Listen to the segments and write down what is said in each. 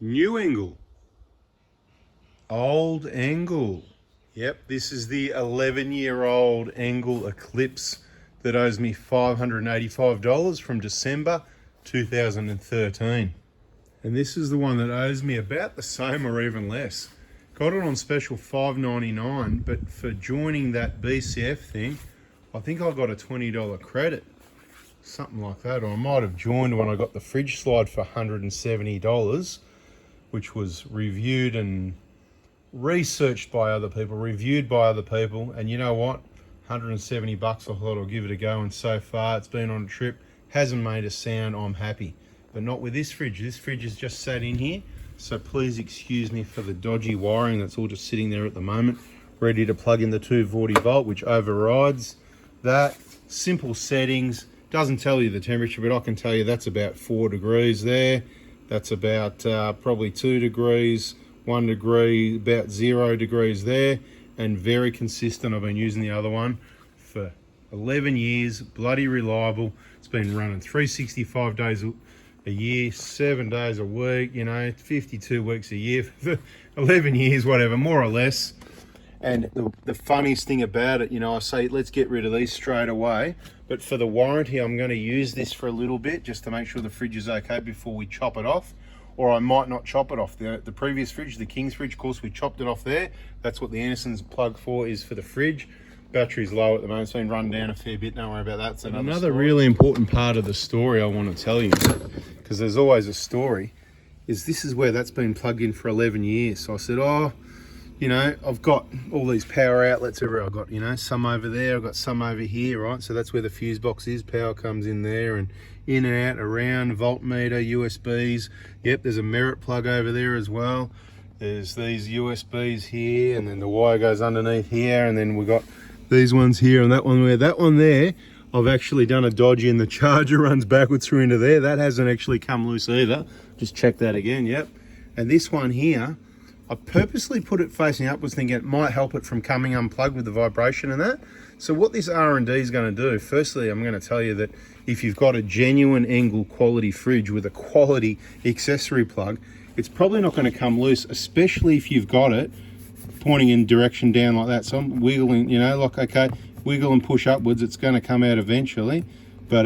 New Engel. Old Engel. Yep, this is the 11-year-old Engel Eclipse that owes me $585 from December 2013. And this is the one that owes me about the same or even less. Got it on special $5.99, but for joining that BCF thing, I think I got a $20 credit. Something like that, or I might have joined when I got the fridge slide for $170, which was reviewed and researched by other people, reviewed by other people, and you know what? $170, I thought I'll give it a go, and so far it's been on a trip, hasn't made a sound. I'm happy, but not with this fridge. This fridge is just sat in here, so please excuse me for the dodgy wiring that's all just sitting there at the moment, ready to plug in the 240 volt, which overrides that. Simple settings. Doesn't tell you the temperature, but I can tell you that's about 4 degrees there. That's about probably 2 degrees, 1 degree, about 0 degrees there, and very consistent. I've been using the other one for 11 years, bloody reliable. It's been running 365 days a year, 7 days a week, 52 weeks a year for 11 years, whatever, more or less. And the funniest thing about it, I say, let's get rid of these straight away. But for the warranty, I'm going to use this for a little bit just to make sure the fridge is okay before we chop it off. Or I might not chop it off. The previous fridge, the King's fridge, of course, we chopped it off there. That's what the Anderson's plug for is for the fridge. Battery's low at the moment. It's been run down a fair bit. Don't worry about that. It's another really important part of the story I want to tell you, because there's always a story, is this is where that's been plugged in for 11 years. So I said, I've got all these power outlets everywhere. I've got, some over there, I've got some over here, right? So that's where the fuse box is. Power comes in there and in and out, around, voltmeter, USBs. Yep, there's a Merit plug over there as well. There's these USBs here, and then the wire goes underneath here, and then we've got these ones here and that one there. That one there, I've actually done a dodgy and the charger runs backwards through into there. That hasn't actually come loose either. Just check that again, yep. And this one here, I purposely put it facing upwards thinking it might help it from coming unplugged with the vibration and that. So what this R&D is going to do, firstly, I'm going to tell you that if you've got a genuine Engel quality fridge with a quality accessory plug, it's probably not going to come loose, especially if you've got it pointing in direction down like that. So I'm wiggling, okay, wiggle and push upwards, it's going to come out eventually, but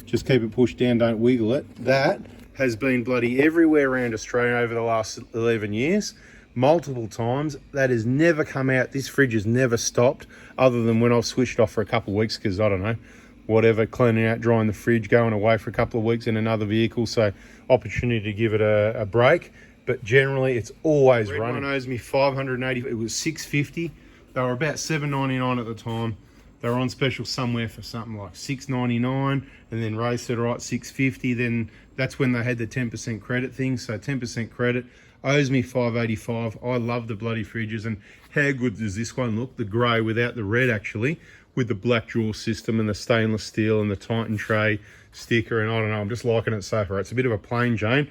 just keep it pushed down, don't wiggle it. That has been bloody everywhere around Australia over the last 11 years, multiple times. That has never come out. This fridge has never stopped, other than when I've switched off for a couple of weeks because, I don't know, whatever, cleaning out, drying the fridge, going away for a couple of weeks in another vehicle, so opportunity to give it a break. But generally, it's always running. One owes me $580. It was $650. They were about $7.99 at the time. They were on special somewhere for something like $6.99, and then Ray said, all right, $650. Then that's when they had the 10% credit thing. So 10% credit owes me $585. I love the bloody fridges, and how good does this one look? The grey without the red, actually, with the black drawer system and the stainless steel and the Titan tray sticker, and I don't know, I'm just liking it so far. It's a bit of a plain Jane,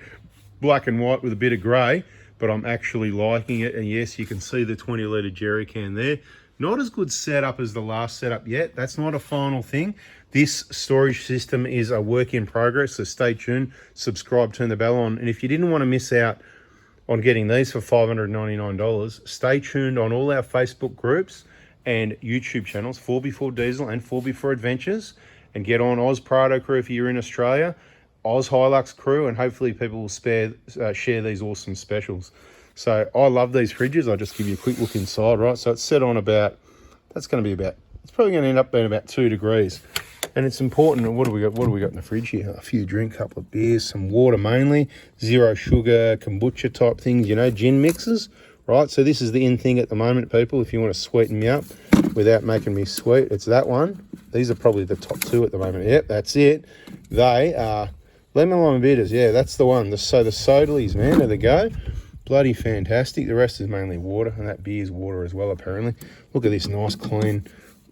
black and white with a bit of grey, but I'm actually liking it. And yes, you can see the 20-litre jerry can there. Not as good setup as the last setup yet. That's not a final thing. This storage system is a work in progress, so stay tuned, subscribe, turn the bell on. And if you didn't want to miss out on getting these for $599, stay tuned on all our Facebook groups and YouTube channels, 4x4 Diesel and 4x4 Adventures, and get on Oz Prado Crew if you're in Australia, Oz Hilux Crew, and hopefully people will share these awesome specials. So I love these fridges. I'll just give you a quick look inside, right? So it's set on about, it's probably going to end up being about 2 degrees. And it's important. What do we got in the fridge here? A few drinks, couple of beers, some water mainly, zero sugar, kombucha type things, gin mixes, right? So this is the in thing at the moment, people. If you want to sweeten me up without making me sweet, it's that one. These are probably the top two at the moment. Yep, that's it. They are lemon lime bitters. Yeah, that's the one. So the Sodalies, man, there they go. Bloody fantastic. The rest is mainly water, and that beer's water as well, apparently. Look at this nice, clean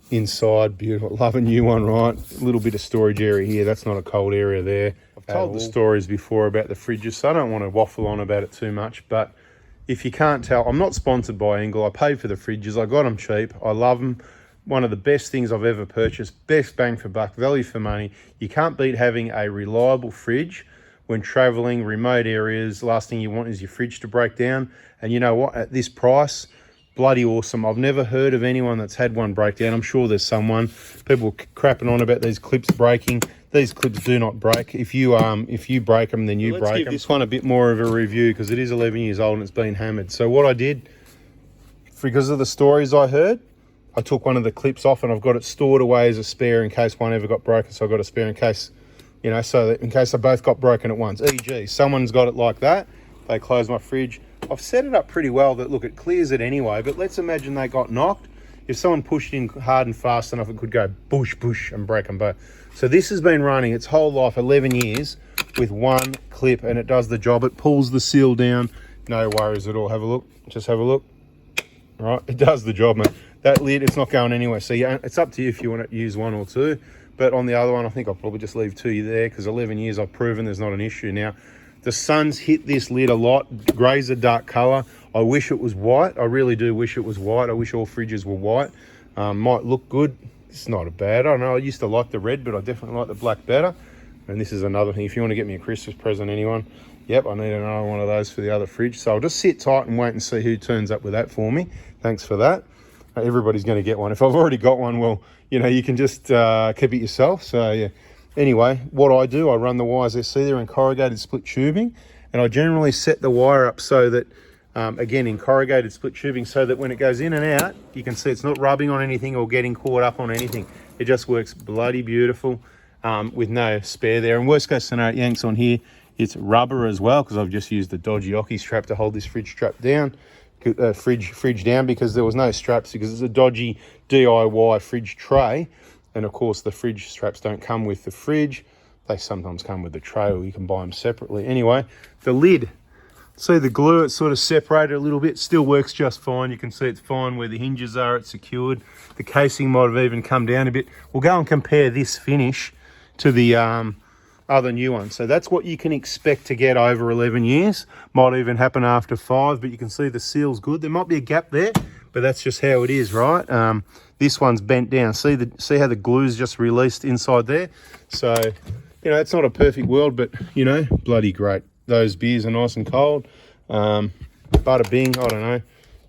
inside. Beautiful. Love a new one, right? A little bit of storage area here. That's not a cold area there. I've told the stories before about the fridges, so I don't want to waffle on about it too much, but if you can't tell, I'm not sponsored by Engel. I paid for the fridges. I got them cheap. I love them. One of the best things I've ever purchased. Best bang for buck, value for money. You can't beat having a reliable fridge when traveling, remote areas. Last thing you want is your fridge to break down. And you know what? At this price, bloody awesome. I've never heard of anyone that's had one break down. I'm sure there's someone. People crapping on about these clips breaking. These clips do not break. If you break them, then you break them. Let's give this one a bit more of a review because it is 11 years old and it's been hammered. So what I did, because of the stories I heard, I took one of the clips off and I've got it stored away as a spare in case one ever got broken. So I've got a spare in case, you know, so that in case they both got broken at once. E.g., someone's got it like that. They close my fridge. I've set it up pretty well that, look, it clears it anyway, but let's imagine they got knocked. If someone pushed in hard and fast enough, it could go bush, bush, and break them both. So this has been running its whole life, 11 years, with one clip, and it does the job. It pulls the seal down. No worries at all. Have a look. Just have a look. Right, it does the job, mate. That lid, it's not going anywhere. So yeah, it's up to you if you want to use one or two. But on the other one, I think I'll probably just leave two there because 11 years I've proven there's not an issue now. The sun's hit this lid a lot. Grey's a dark colour. I wish it was white. I really do wish it was white. I wish all fridges were white. Might look good. It's not a bad. I don't know. I used to like the red, but I definitely like the black better. And this is another thing. If you want to get me a Christmas present, anyone, yep, I need another one of those for the other fridge. So I'll just sit tight and wait and see who turns up with that for me. Thanks for that. Everybody's going to get one. If I've already got one, well, you know, you can just keep it yourself. So yeah. Anyway, what I do, I run the wires. See, they're in corrugated split tubing, and I generally set the wire up so that, again, in corrugated split tubing, so that when it goes in and out, you can see it's not rubbing on anything or getting caught up on anything. It just works bloody beautiful with no spare there. And worst case scenario, it yanks on here. It's rubber as well because I've just used a dodgy Oki strap to hold this fridge strap down, fridge down, because there was no straps because it's a dodgy DIY fridge tray. And of course, the fridge straps don't come with the fridge. They sometimes come with the tray, or you can buy them separately. Anyway, the lid. See the glue, it's sort of separated a little bit. Still works just fine. You can see it's fine where the hinges are. It's secured. The casing might have even come down a bit. We'll go and compare this finish to the other new one. So that's what you can expect to get over 11 years. Might even happen after 5, but you can see the seal's good. There might be a gap there, but that's just how it is, right? This one's bent down. See how the glue's just released inside there? So, you know, it's not a perfect world, but, you know, bloody great. Those beers are nice and cold. Bada bing, I don't know.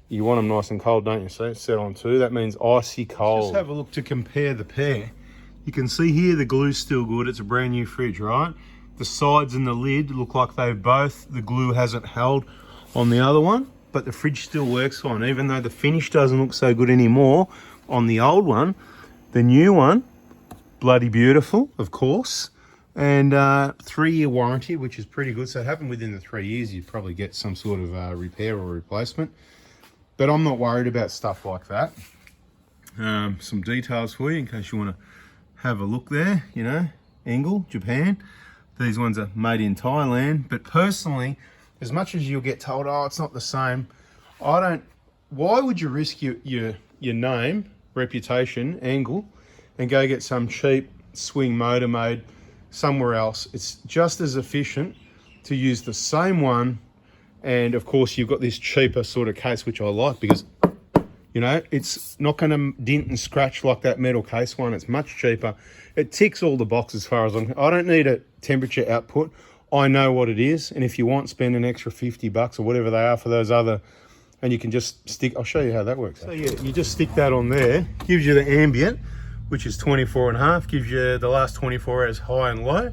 You want them nice and cold, don't you? See, it's set on 2. That means icy cold. Just have a look to compare the pair. You can see here the glue's still good. It's a brand new fridge, right? The sides and the lid look like they've both, the glue hasn't held on the other one, but the fridge still works fine. Even though the finish doesn't look so good anymore on the old one, the new one, bloody beautiful, of course. And 3-year warranty, which is pretty good. So it happened within the 3 years, you'd probably get some sort of repair or replacement. But I'm not worried about stuff like that. Some details for you in case you want to have a look there, you know, Engel, Japan. These ones are made in Thailand. But personally, as much as you'll get told, oh, it's not the same, why would you risk your name, reputation, Engel, and go get some cheap swing motor made somewhere else? It's just as efficient to use the same one. And of course, you've got this cheaper sort of case, which I like because, you know, it's not going to dint and scratch like that metal case one. It's much cheaper. It ticks all the boxes as far as I don't need a temperature output. I know what it is. And if you want, spend an extra $50 or whatever they are for those other, and you can just stick, I'll show you how that works. So yeah, you just stick that on there, gives you the ambient, which is 24.5, gives you the last 24 hours high and low.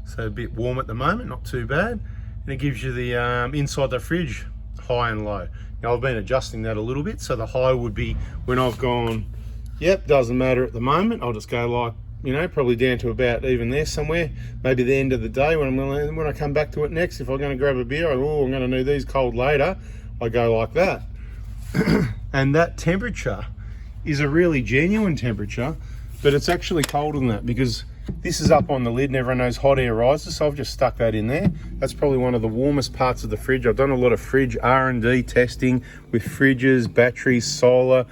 So a bit warm at the moment, not too bad. And it gives you the inside the fridge, high and low. Now I've been adjusting that a little bit. So the high would be when I've gone, yep, doesn't matter at the moment. I'll just go like, you know, probably down to about even there somewhere. Maybe the end of the day when I come back to it next, if I'm going to grab a beer, I'm going to need these cold later. I go like that. And that temperature is a really genuine temperature, but it's actually colder than that because this is up on the lid and everyone knows hot air rises, so I've just stuck that in there. That's probably one of the warmest parts of the fridge. I've done a lot of fridge R&D testing with fridges, batteries, solar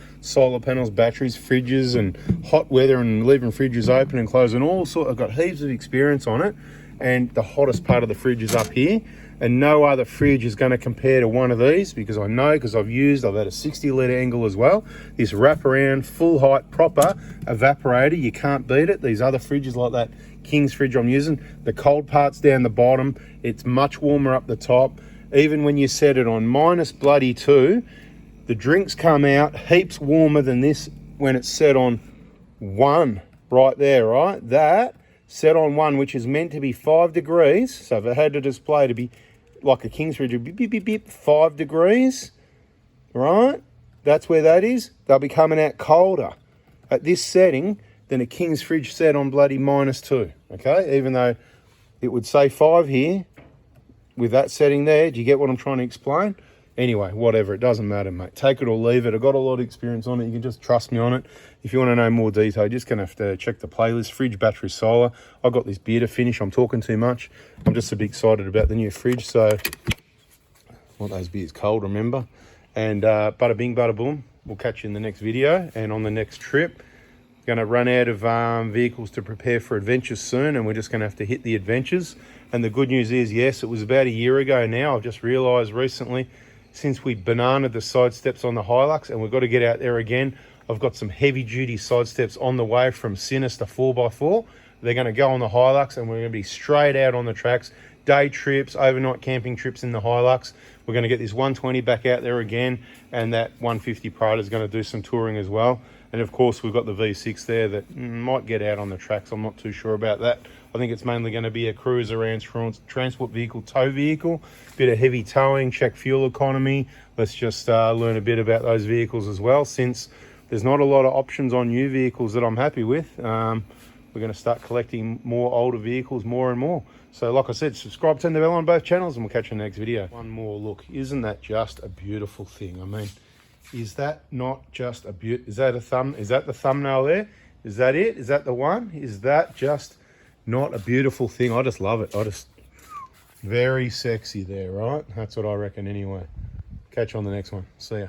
panels, batteries, fridges, and hot weather and leaving fridges open and closing all sorts. I've got heaps of experience on it, and the hottest part of the fridge is up here. And no other fridge is going to compare to one of these because I know, because I've had a 60 litre Engel as well. This wraparound, full height, proper evaporator, you can't beat it. These other fridges like that King's fridge I'm using. The cold part's down the bottom. It's much warmer up the top. Even when you set it on -2, the drinks come out heaps warmer than this when it's set on 1 right there, right? That set on 1, which is meant to be 5 degrees. So if I had to display to be like a King's fridge, it'd be beep, beep, beep, 5 degrees, right? That's where that is. They'll be coming out colder at this setting than a King's fridge set on bloody -2, okay? Even though it would say 5 here with that setting there. Do you get what I'm trying to explain? Anyway, whatever, it doesn't matter, mate. Take it or leave it. I've got a lot of experience on it. You can just trust me on it. If you want to know more detail, you're just going to have to check the playlist. Fridge, battery, solar. I've got this beer to finish. I'm talking too much. I'm just a bit excited about the new fridge. So, I want those beers cold, remember? And bada bing, bada boom. We'll catch you in the next video and on the next trip. Going to run out of vehicles to prepare for adventures soon, and we're just going to have to hit the adventures. And the good news is, yes, it was about a year ago now. I've just realised recently, since we bananaed the side steps on the Hilux, and we've got to get out there again. I've got some heavy duty side steps on the way from Sinister 4x4. They're going to go on the Hilux, and we're going to be straight out on the tracks. Day trips, overnight camping trips in the Hilux. We're going to get this 120 back out there again, and that 150 Prada is going to do some touring as well. And of course, we've got the V6 there that might get out on the tracks. I'm not too sure about that. I think it's mainly going to be a cruise around transport vehicle, tow vehicle, bit of heavy towing, check fuel economy. Let's just learn a bit about those vehicles as well, since there's not a lot of options on new vehicles that I'm happy with. We're going to start collecting more older vehicles more and more. So like I said, subscribe, turn the bell on both channels, and we'll catch you in the next video. One more look. Isn't that just a beautiful thing? I mean, is that not just a is that the thumbnail there? Is that it? Is that the one? Is that just not a beautiful thing? I just love it. Very sexy there, right? That's what I reckon anyway. Catch you on the next one. See ya.